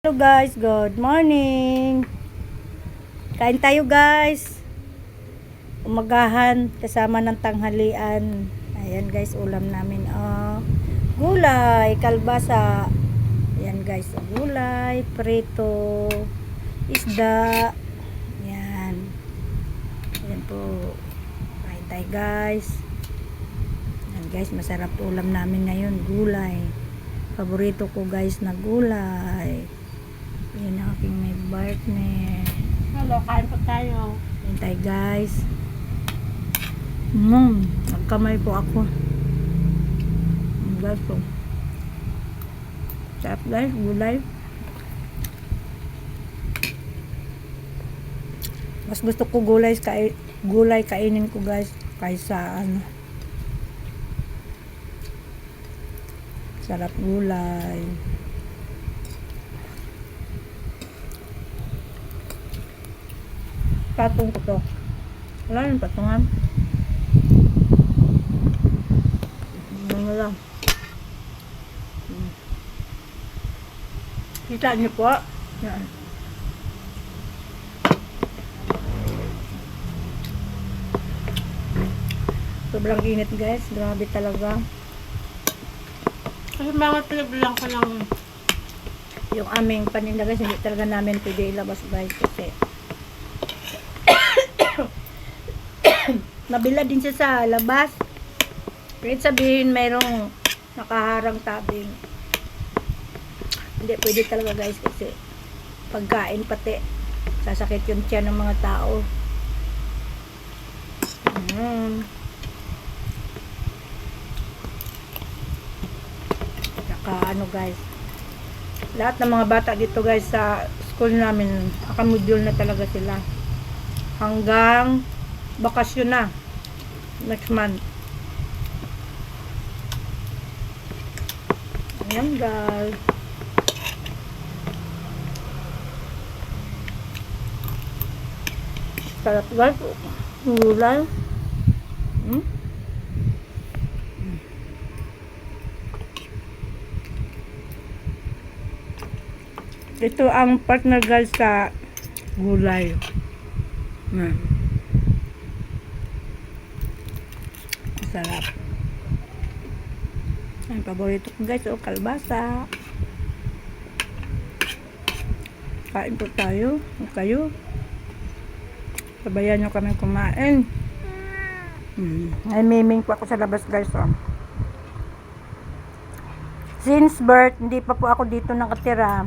Hello guys, good morning. Kain tayo guys. Umagahan kasama ng tanghalian. Ayan guys, ulam namin gulay, kalbasa. Ayan guys, gulay, prito, isda. Ayan. Ayan po. Kain tayo guys. Ayan guys, masarap ulam namin ngayon, gulay. Paborito ko guys na gulay. Yan ang aking may partner. Hello, kain po tayo. Hintay guys. Nagkamay po ako. Guys po. Sarap guys, gulay. Mas gusto ko gulay kainin ko guys kaysa sarap gulay. Patong ko to. Wala yung patungan. Ano lang. Kita niyo po. Yan. Sobrang init guys. Grabe talaga. Kasi mga pinabilang ko ng Yung aming paninda guys, hindi talaga namin pwede ilabas guys kasi mabila din siya sa labas. Kahit sabihin mayroong nakaharang tabing, hindi pwede talaga guys kasi pagkain pati sasakit yung tiyan ng mga tao. Saka guys, lahat ng mga bata dito guys sa school namin nakamodule na talaga sila hanggang bakasyon na next month. Ayan guys, sarap guys, gulay. Ito ang partner guys sa gulay. Sarap. Ang paborito ko guys, kalbasa. Kain po tayo. Kayo. Sabayan nyo kami kumain. Ay miming po ako sa labas guys. Since birth, hindi pa po ako dito nakatira.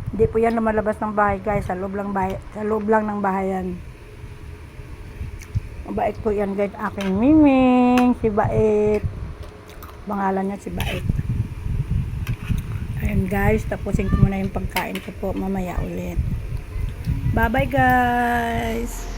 Hindi po yan lumalabas ng bahay guys, sa loob lang ng bahayan. Mabait po yan guys, aking miming, si Bait. Pangalan niya si Bait. Ayun guys, tapusin ko muna yung pagkain ko po, mamaya ulit. Bye bye guys.